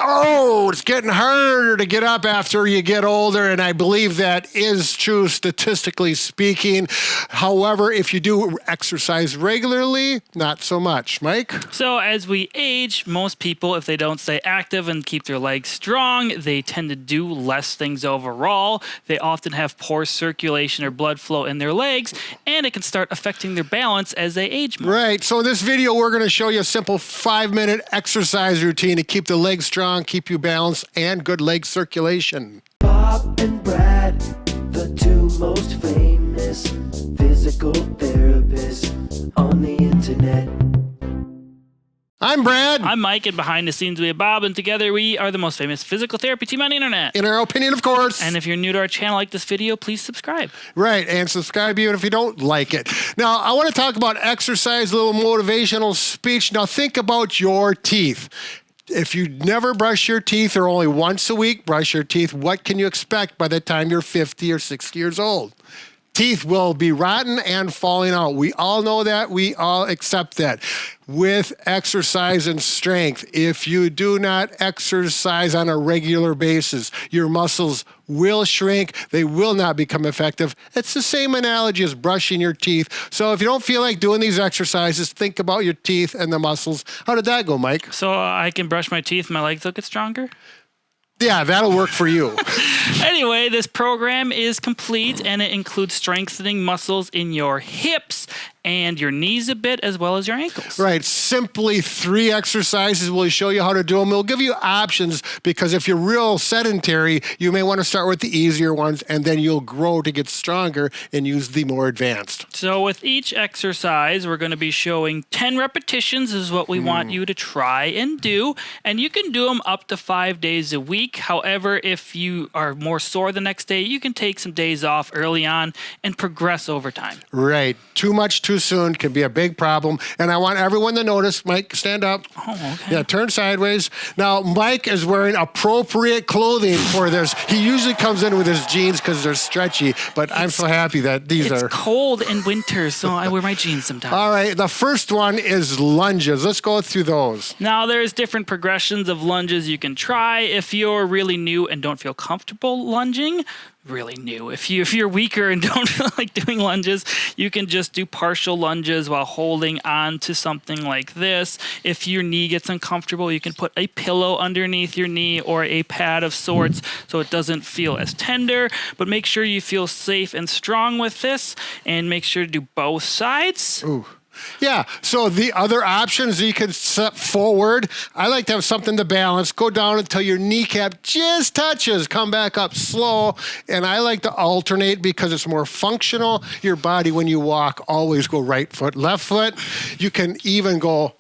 oh, it's getting harder to get up after you get older, and I believe that is true statistically speaking. However, if you do exercise regularly, not so much. Mike? So as we age, most people, if they don't stay active and keep their legs strong, they tend to do less things overall. They often have poor circulation or blood flow in their legs, and it can start affecting their balance as they age more. Right. So in this video, we're going to show you a simple 5-minute exercise routine to keep the legs strong, keep you balanced, and good leg circulation. Bob and Brad, the two most famous physical therapists on the internet. I'm Brad. I'm Mike, and behind the scenes we have Bob, and together we are the most famous physical therapy team on the internet. In our opinion, of course. And if you're new to our channel, like this video, please subscribe. Right, and subscribe even if you don't like it. Now, I want to talk about exercise, a little motivational speech. Now, think about your teeth. If you never brush your teeth or only once a week brush your teeth, what can you expect by the time you're 50 or 60 years old? Teeth will be rotten and falling out. We all know that. We all accept that. With exercise and strength, if you do not exercise on a regular basis, your muscles will shrink. They will not become effective. It's the same analogy as brushing your teeth. So if you don't feel like doing these exercises, think about your teeth and the muscles. How did that go, Mike? So I can brush my teeth and my legs will get stronger? Yeah, that'll work for you. Anyway, this program is complete, and it includes strengthening muscles in your hips and your knees a bit, as well as your ankles. Right. Simply 3 exercises. We'll show you how to do them. We'll give you options because if you're real sedentary, you may want to start with the easier ones, and then you'll grow to get stronger and use the more advanced. So with each exercise, we're going to be showing 10 repetitions is what we want you to try and do. And you can do them up to 5 days a week. However, if you are more sore the next day, you can take some days off early on and progress over time. Right. Too much too soon can be a big problem. And I want everyone to notice, Mike, stand up. Oh, okay. Yeah, turn sideways. Now, Mike is wearing appropriate clothing for this. He usually comes in with his jeans because they're stretchy, but I'm so happy that these are... It's cold in winter, so I wear my jeans sometimes. All right, the first one is lunges. Let's go through those. Now, there's different progressions of lunges you can try. If you're really new and don't feel comfortable lunging, really new. If you're weaker and don't feel like doing lunges, you can just do partial lunges while holding on to something like this. If your knee gets uncomfortable, you can put a pillow underneath your knee or a pad of sorts so it doesn't feel as tender. But make sure you feel safe and strong with this, and make sure to do both sides. Ooh. Yeah, so the other options you can step forward. I like to have something to balance. Go down until your kneecap just touches. Come back up slow. And I like to alternate because it's more functional. Your body, when you walk, always go right foot, left foot. You can even go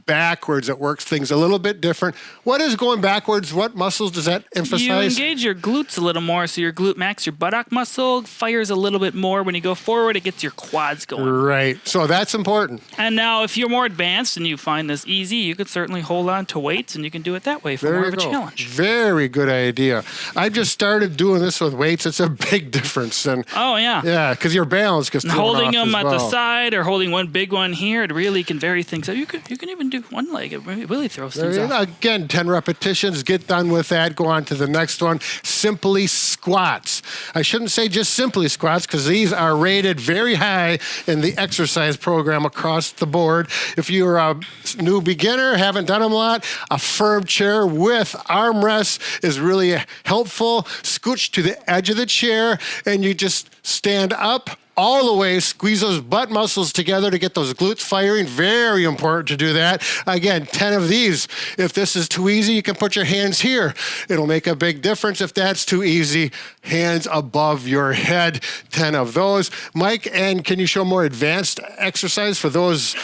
backwards. It works things a little bit different. What is going backwards? What muscles does that emphasize? You engage your glutes a little more, so your glute max, your buttock muscle, fires a little bit more. When you go forward, it gets your quads going. Right. So that's important. And now, if you're more advanced and you find this easy, you could certainly hold on to weights, and you can do it that way for more of a challenge. Very good idea. I just started doing this with weights. It's a big difference. And oh, yeah. Yeah, because your balance gets thrown holding off them as at well. the side or holding one big one here, it really can vary things. So you can even do one leg. It really throws things off. Again, 10 repetitions. Get done with that. Go on to the next one. Simply squats. I shouldn't say just simply squats because these are rated very high in the exercise program across the board. If you're a new beginner, haven't done them a lot, a firm chair with armrests is really helpful. Scooch to the edge of the chair and you just stand up all the way, squeeze those butt muscles together to get those glutes firing. Very important to do that. Again, 10 of these. If this is too easy, you can put your hands here. It'll make a big difference. If that's too easy, hands above your head. 10 of those. Mike, and can you show more advanced exercise for those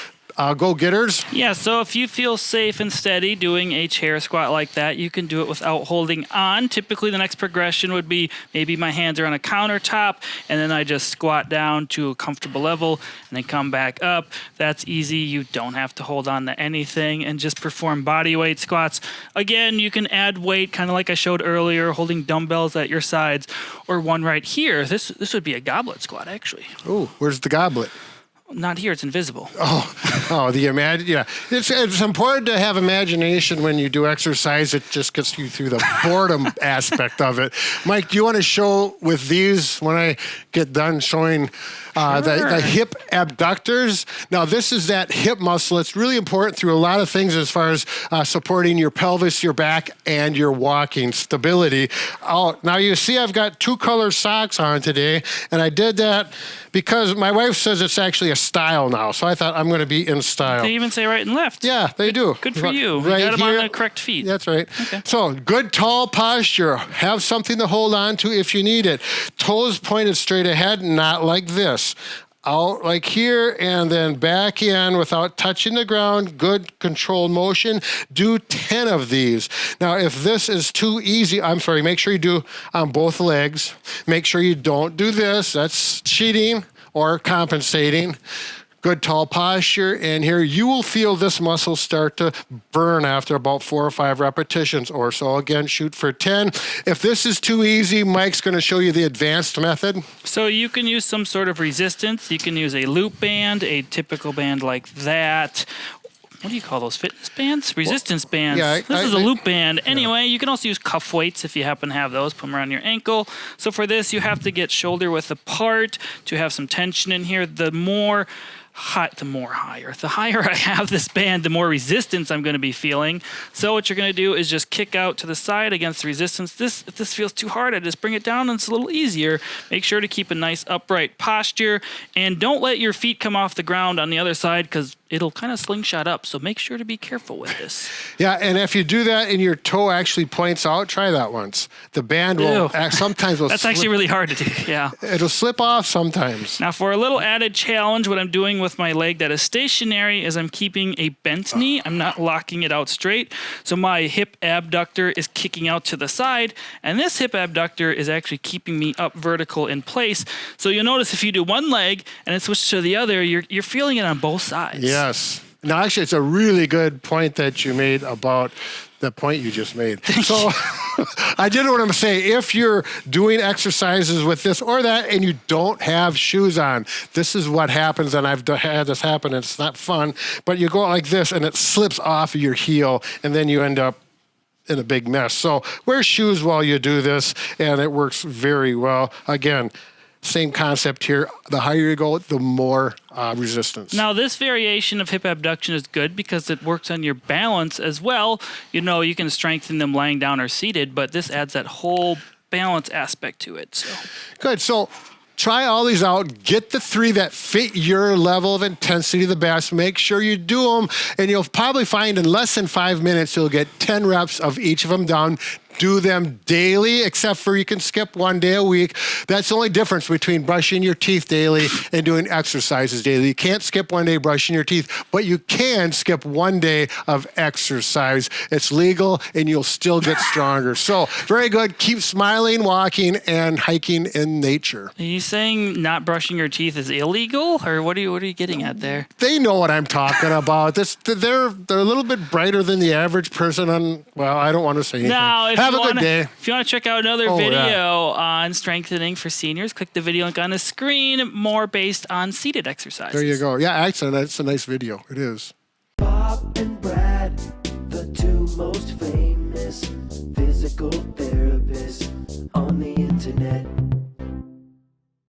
go-getters? Yeah, so if you feel safe and steady doing a chair squat like that, you can do it without holding on. Typically, the next progression would be maybe my hands are on a countertop, and then I just squat down to a comfortable level, and then come back up. That's easy. You don't have to hold on to anything, and just perform body weight squats. Again, you can add weight, kind of like I showed earlier, holding dumbbells at your sides, or one right here. This would be a goblet squat, actually. Ooh, where's the goblet? Not here. It's invisible. Yeah. It's important to have imagination when you do exercise. It just gets you through the boredom aspect of it. Mike, do you want to show with these when I get done showing the hip abductors? Now, this is that hip muscle. It's really important through a lot of things as far as supporting your pelvis, your back, and your walking stability. Now, you see I've got 2 color socks on today, and I did that because my wife says it's actually a style now. So I thought I'm going to be in style. They even say right and left. Yeah, they do. Good for you. Right You got them here. on the correct feet. That's right. Okay. So good tall posture. Have something to hold on to if you need it. Toes pointed straight ahead, not like this. Out like here and then back in without touching the ground. Good controlled motion. Do 10 of these. Now, if this is too easy, make sure you do on both legs. Make sure you don't do this. That's cheating or compensating. Good tall posture, and here you will feel this muscle start to burn after about 4 or 5 repetitions or so. Again, shoot for 10. If this is too easy, Mike's going to show you the advanced method. So you can use some sort of resistance. You can use a loop band, a typical band like that. What do you call those? Fitness bands? Resistance bands. Yeah, this is a loop band. Anyway, you can also use cuff weights if you happen to have those. Put them around your ankle. So for this, you have to get shoulder width apart to have some tension in here. The higher I have this band, the more resistance I'm going to be feeling. So what you're going to do is just kick out to the side against the resistance. If this feels too hard, I just bring it down and it's a little easier. Make sure to keep a nice upright posture and don't let your feet come off the ground on the other side because it'll kind of slingshot up. So make sure to be careful with this. Yeah, and if you do that and your toe actually points out, try that once. The band sometimes will That's actually really hard to do, yeah. It'll slip off sometimes. Now for a little added challenge, what I'm doing with my leg that is stationary is I'm keeping a bent knee. I'm not locking it out straight. So my hip abductor is kicking out to the side, and this hip abductor is actually keeping me up vertical in place. So you'll notice if you do one leg and then switch to the other, you're feeling it on both sides. Yes. Now, actually, it's a really good point that you made about the point you just made. So I did want to say, if you're doing exercises with this or that and you don't have shoes on, this is what happens. And I've had this happen. And it's not fun, but you go like this and it slips off of your heel and then you end up in a big mess. So wear shoes while you do this and it works very well. Again, same concept here. The higher you go, the more resistance. Now, this variation of hip abduction is good because it works on your balance as well. You know, you can strengthen them lying down or seated, but this adds that whole balance aspect to it. So good. So try all these out. Get the 3 that fit your level of intensity the best. Make sure you do them, and you'll probably find in less than 5 minutes you'll get 10 reps of each of them down. Do them daily, except for you can skip 1 day a week. That's the only difference between brushing your teeth daily and doing exercises daily. You can't skip 1 day brushing your teeth, but you can skip 1 day of exercise. It's legal, and you'll still get stronger. So, very good. Keep smiling, walking, and hiking in nature. are you saying not brushing your teeth is illegal, or what are you getting at there? They know what I'm talking about. They're a little bit brighter than the average person on, well, I don't want to say anything. Now, Have a good day. If you want to check out another video on strengthening for seniors, click the video link on the screen, more based on seated exercises. There you go. Yeah, actually, that's a nice video. It is. Pop and